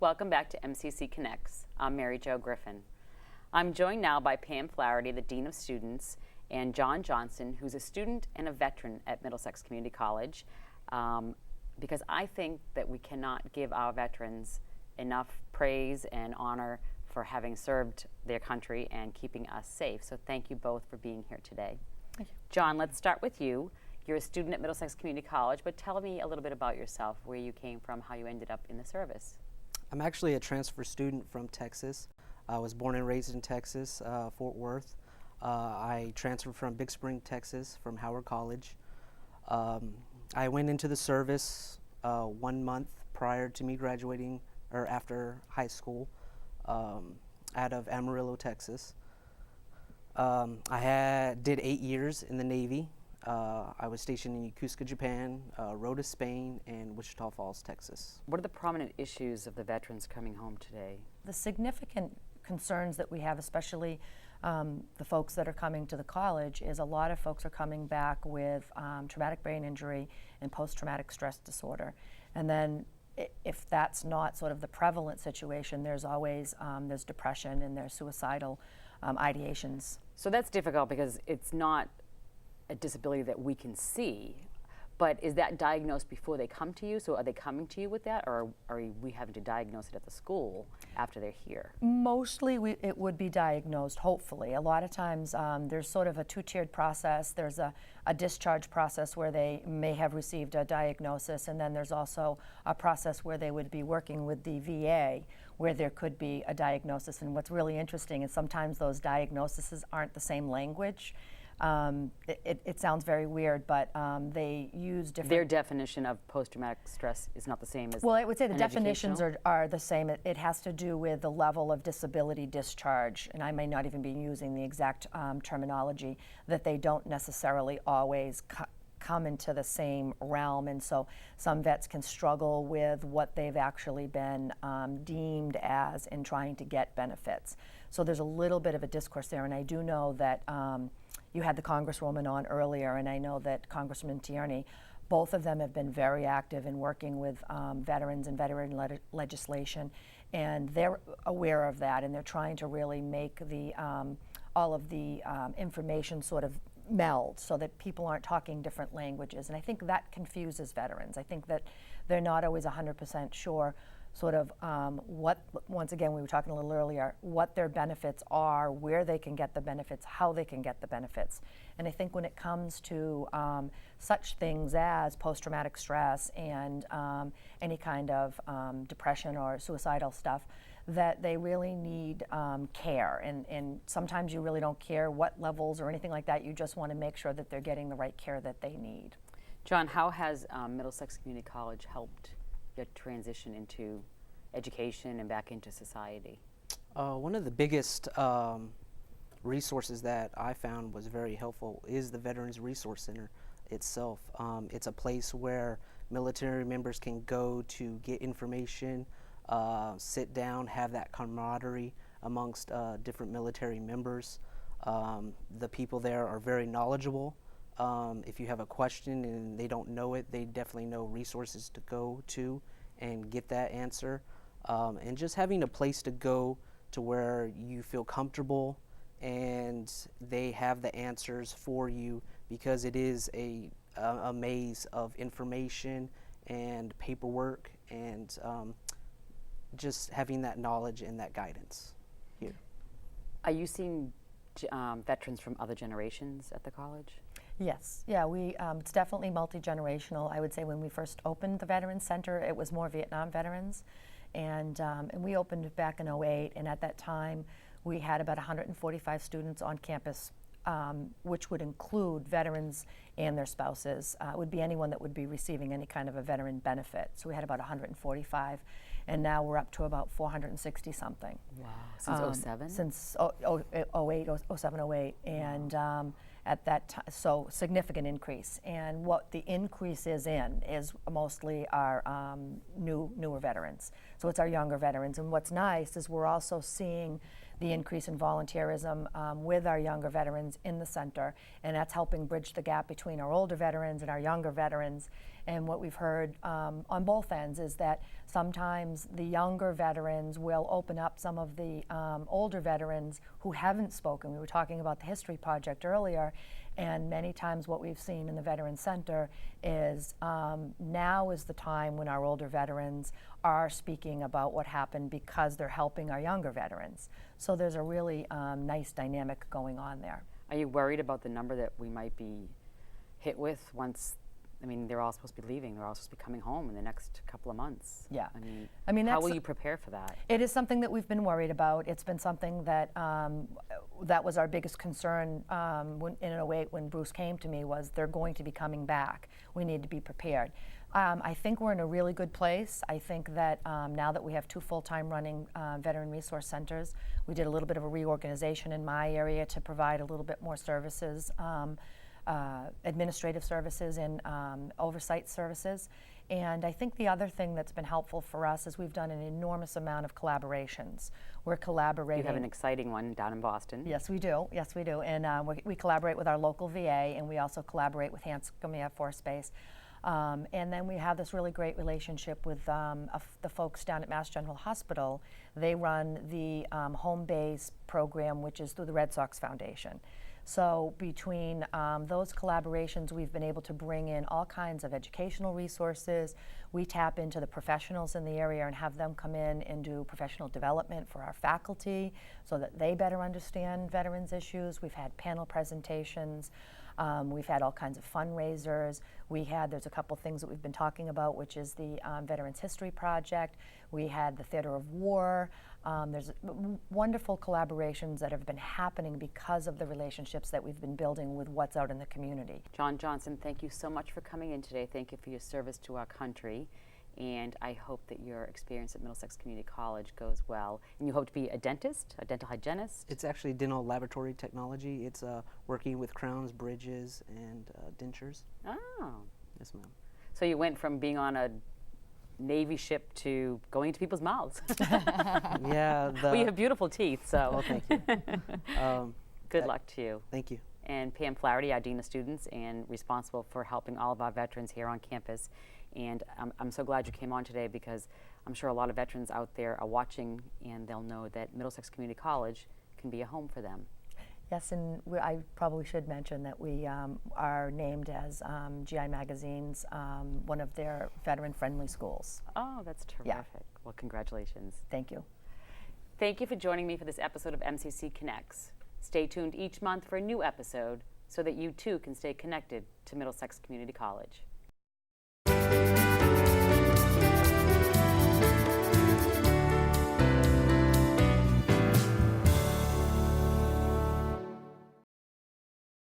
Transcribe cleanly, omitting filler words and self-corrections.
Welcome back to MCC Connects. I'm Mary Jo Griffin. I'm joined now by Pam Flaherty, the Dean of Students, and John Johnson, who's a student and a veteran at Middlesex Community College, because I think that we cannot give our veterans enough praise and honor for having served their country and keeping us safe. So thank you both for being here today. Thank you. John, let's start with you. You're a student at Middlesex Community College, but tell me a little bit about yourself, where you came from, how you ended up in the service. I'm actually a transfer student from Texas. I was born and raised in Texas, Fort Worth. I transferred from Big Spring, Texas, from Howard College. I went into the service 1 month prior to me graduating, or after high school, out of Amarillo, Texas. Did 8 years in the Navy. I was stationed in Yokosuka, Japan, Rota, Spain, and Wichita Falls, Texas. What are the prominent issues of the veterans coming home today? The significant concerns that we have, especially the folks that are coming to the college, is a lot of folks are coming back with traumatic brain injury and post-traumatic stress disorder. And then if that's not sort of the prevalent situation, there's always there's depression and there's suicidal ideations. So that's difficult because it's not a disability that we can see, but is that diagnosed before they come to you? So are they coming to you with that, or are we having to diagnose it at the school after they're here? Mostly it would be diagnosed, hopefully. A lot of times there's sort of a two-tiered process. There's a discharge process where they may have received a diagnosis, and then there's also a process where they would be working with the VA where there could be a diagnosis. And what's really interesting is sometimes those diagnoses aren't the same language. It sounds very weird, but they use different... Their definition of post-traumatic stress is not the same as... Well, I would say the definitions are the same. It has to do with the level of disability discharge, and I may not even be using the exact terminology, that they don't necessarily always come into the same realm, and so some vets can struggle with what they've actually been deemed as in trying to get benefits. So there's a little bit of a discourse there, and I do know that you had the Congresswoman on earlier, and I know that Congressman Tierney, both of them have been very active in working with veterans and veteran legislation, and they're aware of that, and they're trying to really make the all of the information sort of meld so that people aren't talking different languages. And I think that confuses veterans. I think that they're not always 100% sure sort of what, once again, we were talking a little earlier, what their benefits are, where they can get the benefits, how they can get the benefits. And I think when it comes to such things as post-traumatic stress and any kind of depression or suicidal stuff, that they really need care. And sometimes you really don't care what levels or anything like that. You just want to make sure that they're getting the right care that they need. John, how has Middlesex Community College helped your transition into education and back into society? One of the biggest resources that I found was very helpful is the Veterans Resource Center itself. It's a place where military members can go to get information, sit down, have that camaraderie amongst different military members. The people there are very knowledgeable. If you have a question and they don't know it, they definitely know resources to go to and get that answer. And just having a place to go to where you feel comfortable and they have the answers for you, because it is a maze of information and paperwork, and just having that knowledge and that guidance here. Are you seeing veterans from other generations at the college? Yes, yeah, it's definitely multi-generational. I would say when we first opened the Veterans Center, it was more Vietnam veterans, and we opened back in '08, and at that time we had about 145 students on campus, which would include veterans and their spouses. It would be anyone that would be receiving any kind of a veteran benefit. So we had about 145, and now we're up to about 460 something. Wow, since '07? Since 08, 07, 08, and at that time, so significant increase. And what the increase is mostly our newer veterans. So it's our younger veterans. And what's nice is we're also seeing the increase in volunteerism with our younger veterans in the center, and that's helping bridge the gap between our older veterans and our younger veterans. And what we've heard on both ends is that sometimes the younger veterans will open up some of the older veterans who haven't spoken. We were talking about the History Project earlier, and many times what we've seen in the Veterans Center is now is the time when our older veterans are speaking about what happened because they're helping our younger veterans. So there's a really nice dynamic going on there. Are you worried about the number that we might be hit with once, I mean, they're all supposed to be leaving, they're all supposed to be coming home in the next couple of months? Yeah. I mean, how that's will you prepare for that? It is something that we've been worried about. It's been something that that was our biggest concern in 08 when Bruce came to me, was they're going to be coming back. We need to be prepared. I think we're in a really good place. I think that now that we have 2 full-time running veteran resource centers, we did a little bit of a reorganization in my area to provide a little bit more services, administrative services and oversight services. And I think the other thing that's been helpful for us is we've done an enormous amount of collaborations. We're collaborating. You have an exciting one down in Boston. Yes, we do. Yes, we do. And we collaborate with our local VA, and we also collaborate with Hanscom Air Force Base. And then we have this really great relationship with the folks down at Mass General Hospital. They run the home base program, which is through the Red Sox Foundation. So between those collaborations, we've been able to bring in all kinds of educational resources. We tap into the professionals in the area and have them come in and do professional development for our faculty so that they better understand veterans issues. We've had panel presentations. We've had all kinds of fundraisers. There's a couple things that we've been talking about, which is the Veterans History Project. We had the Theater of War. There's wonderful collaborations that have been happening because of the relationships that we've been building with what's out in the community. John Johnson, thank you so much for coming in today. Thank you for your service to our country. And I hope that your experience at Middlesex Community College goes well. And you hope to be a dentist, a dental hygienist? It's actually dental laboratory technology. It's working with crowns, bridges, and dentures. Oh. Yes, ma'am. So you went from being on a Navy ship to going into people's mouths. Yeah. Well, you have beautiful teeth, so. Well, thank you. Good luck to you. Thank you. And Pam Flaherty, our Dean of Students, and responsible for helping all of our veterans here on campus. And I'm so glad you came on today, because I'm sure a lot of veterans out there are watching, and they'll know that Middlesex Community College can be a home for them. Yes, and I probably should mention that we are named as GI Magazine's one of their veteran-friendly schools. Oh, that's terrific. Yeah. Well, congratulations. Thank you. Thank you for joining me for this episode of MCC Connects. Stay tuned each month for a new episode so that you too can stay connected to Middlesex Community College.